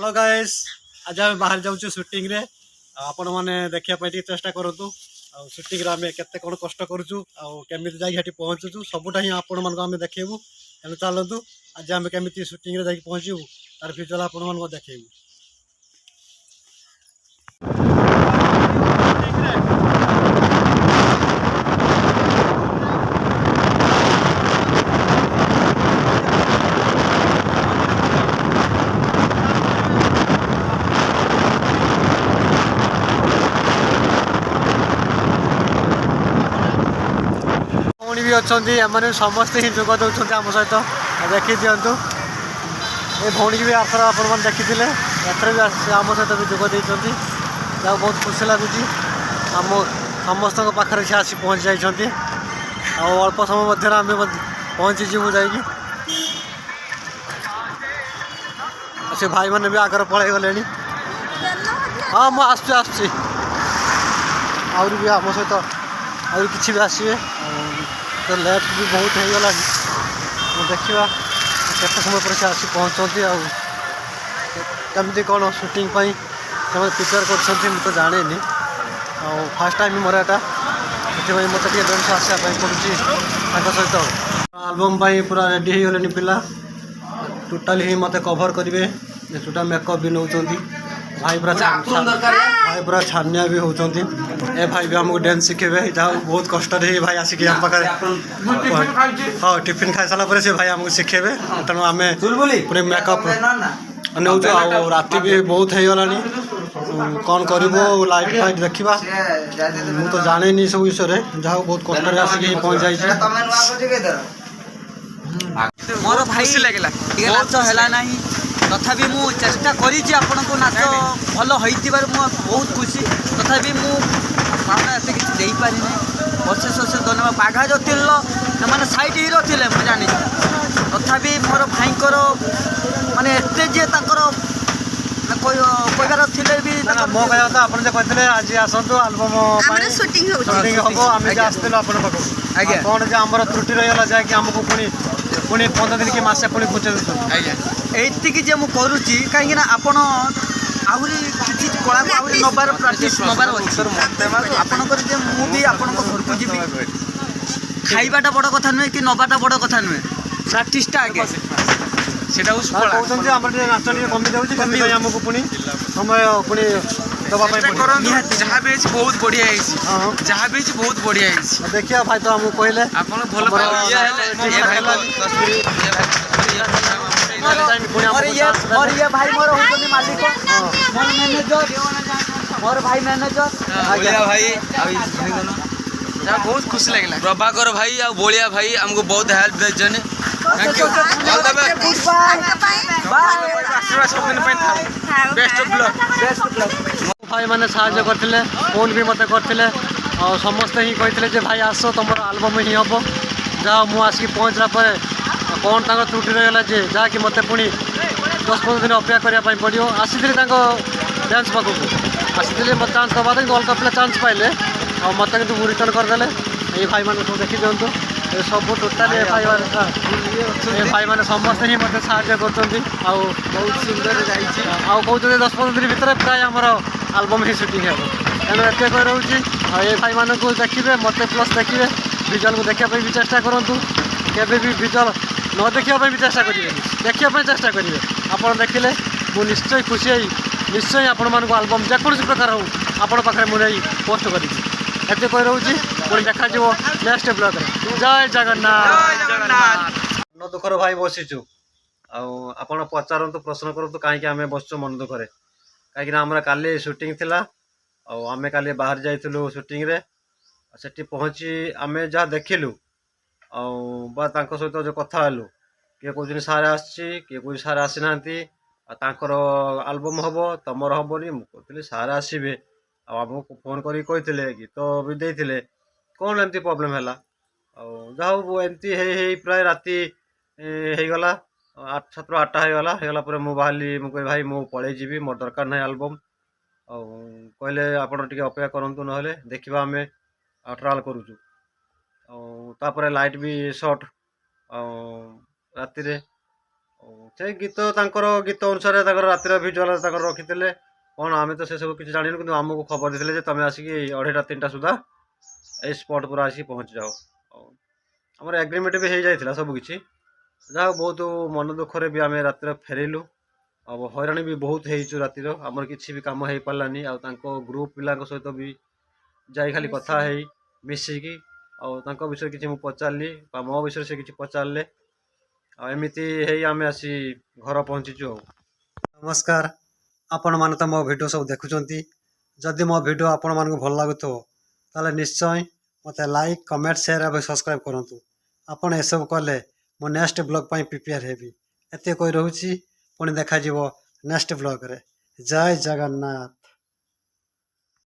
Hello guys, आज आम बाहर जाऊँ सुटिंग रे आपण मैंने देखा चेष्टा करूँ सुटिंग आम के कौन कष्ट करुँ जाकि पहुँचुचु सबूटा ही आपण मान देखू तेणु चलतु आज आम केमी सुटिंग रे पहुँचू तार फ्यूचर आपण मान देखू। भी अच्छा एम समस्ते ही जोग दौरान आम सहित देखी दिंतु ये भौणी भी आसर आप देखी एथर भी आम सहित भी जोग देती बहुत खुशी लगुच आम समस्त पाखे से आसी पहुँची जाइए अल्प समय मध्य आम पहुँची जीवु जा से भाई मैंने भी आगर पलि गले। हाँ मुझे आसूँ आहरी भी आम सहित आहरी किसी भी आसवे तो लेट भी बहुत हो गला देखा केत समय पर से आसी पहुँचती आमती कौन सुटिंग प्रिपेयर कर तो जाने फास्ट टाइम मोर एटा से मत डांस आसापी पड़ूँ सहित आलबम पूरा रेडी हो गले पिला टोटाली ही मत कभर करेंगे टोटाल मेकअप भी नौ भाई पूरा छानिया भी होती ए भाई भी हमको डांस शिखेबे जहाँ बहुत कष्ट ही भाई आसिक आम पाखे हाँ टिफिन खाई सारा से भाई आमको शिखेबे तेणु आम पूरे मेकअप नौ राति भी बहुत हो गला कौन करूँ लाइट फाइट देखा मुझे तो जाने सब विषय जहाँ बहुत कष्ट आसिक पहुँच जाए मोर भाई लगे नाच है ना तथापि मु चेष्टा करी आपण को नाच भल हो बहुत खुशी तथापि मुझे एत कि पारि अशेष अशेष धन्यवाद बाघा जो तिल मैंने साइड हिरो थे मुझे जानी तथापि मोर भाईकर माने एत जे कहबार थे भी मो कह आप कहते आज आसतु आलबम शूटिंग हम आम आसलु आप कौन जे आम त्रुटि रहीगला जहाँकि आमको पुणी 15 दिन कि मसे पुणी घुचे एतिक जे मु करुच्ची कहीं आपण आहरी किसी कला को आहरी नबार प्राक्टिस नबार अच्छे आपणकर जे मु भी आपण घर को जी खाइबाटा बड़ कथा नुहे कि नबाटा बड़ कथा नुहे प्राक्टिसटा आगे सेटा कहते आम नाच कमी जाऊँगी आमको पुणी समय पुणी दवाई जहाँ भी बहुत बढ़िया जहाँ भी बहुत बढ़िया देखिए भाई तो हमको कहले ये भाई मोर होनी मालिक मोर मैनेजर मोर भाई मैनेजर भाई बहुत खुशी लगे प्रभाकर भाई आ बोलिया भाई हमको बहुत हेल्प देते thank you best of luck भाई मैंने साहाଯ୍य करते फोन भी मत करते और समस्ते ही कहते भाई आस तुम आलबम ही हम जहाँ मुझे आसिक पहुँचला कौन तक त्रुटि रहीगला जहाँकि मत पुणी 10-15 दिन अपेक्षा करने पड़ो आसी डांस पाखक आसी मत चान्स दबा कि अलग पिला चान्स पाइले और मत कि रिटर्न करदे ये भाई मैंने सब देखी दिंतु सब टोटाली भाई मैंने समस्ते ही मत साहाଯ୍य कर बहुत सुंदर कहते 10-15 दिन भितर प्राय आमर आलबम ही सुटिंग हो तेणु एत कह रोचे ये भाई मानक देखिए मत प्लस देखिए विजुअल को देखापी भी चेष्टा करूँ केवे भी विजुअल न देखापी भी चेष्टा करेंगे देखापी चेष्टा करेंगे आप देखिले मुझे निश्चय खुशी है निश्चय आपण मानक आलबम जेको प्रकार हो आपण पाखे मुझे पोस्ट करी एत कह रोचे पुणी देखा नेक्स्ट ब्लॉग जय जगन्नाथ मन दुखर भाई बसीचु आप पचारतु प्रश्न करूँ कहीं आम बसचु मन दुखरे कहीं आम काली सुटिंग थिला आम काली बाहर जाइलु सुटिंग रे सेठी पहुँची आम जहाँ देखिलु सहित जो कथा हेलु किए कौन सारे आसी किए कौन सारे आसी ना आलबम हम तुम हेनी मुझे सारे आसबे आमको फोन कर गीत भी देते कौन एमती प्रोब्लेम है जहाँ एमती प्राय राति गला 7-8 होगला मुझे बाहरी मुझे भाई मुझे पलि जी मोर दरकार ना आलबम कहले आप अपेक्षा करूँ ना देखा आम ट्रायल करुचु लाइट भी सर्ट राति ସେ ଗୀତ ତାଙ୍କର ଗୀତ ଅନୁସାରେ ତାଙ୍କର ରାତିର ଭିଜୁଆଲ ତାଙ୍କର ରଖିଥିଲେ କ'ଣ ଆମେ ତ ସେସବୁ କିଛି ଜାଣିନୁ କିନ୍ତୁ ଆମକୁ ଖବର ଦେଇଥିଲେ ଯେ ତମେ ଆସିକି 2:30-3ଟା ସୁଦ୍ଧା ଏଇ ସ୍ପଟ୍ ପୁରା ଆସିକି ପହଞ୍ଚି ଯାଅ। ଆଉ ଆମର ଏଗ୍ରିମେଣ୍ଟ ବି ହେଇଯାଇଥିଲା ସବୁ କିଛି। ଯାହା ହଉ ବହୁତ ମନ ଦୁଃଖରେ ବି ଆମେ ରାତିରେ ଫେରିଲୁ। ଆଉ ହଇରାଣ ବି ବହୁତ ହେଇଛୁ ରାତିର ଆମର କିଛି ବି କାମ ହେଇପାରିଲାନି। ଆଉ ତାଙ୍କ ଗ୍ରୁପ୍ ପିଲାଙ୍କ ସହିତ ବି ଯାଇ ଖାଲି କଥା ହେଇ ମିଶିକି ଆଉ ତାଙ୍କ ବିଷୟରେ କିଛି ମୁଁ ପଚାରିଲି ବା ମୋ ବିଷୟରେ ସେ କିଛି ପଚାରିଲେ। ଆଉ ଏମିତି ହେଇ ଆମେ ଆସି ଘର ପହଞ୍ଚିଛୁ। ଆଉ ନମସ୍କାର, ଆପଣମାନେ ତ ମୋ ଭିଡ଼ିଓ ସବୁ ଦେଖୁଛନ୍ତି। ଯଦି ମୋ ଭିଡ଼ିଓ ଆପଣମାନଙ୍କୁ ଭଲ ଲାଗୁଥିବ ତାହେଲେ ନିଶ୍ଚୟ ମୋତେ ଲାଇକ୍, କମେଣ୍ଟ, ସେୟାର ଏବଂ ସବସ୍କ୍ରାଇବ୍ କରନ୍ତୁ। ଆପଣ ଏସବୁ କଲେ ମୁଁ ନେକ୍ସଟ ବ୍ଲଗ୍ ପାଇଁ ପ୍ରିପେୟାର ହେବି। ଏତେ କହି ରହୁଛି, ପୁଣି ଦେଖାଯିବ ନେକ୍ସଟ ବ୍ଲଗ୍ରେ। ଜୟ ଜଗନ୍ନାଥ।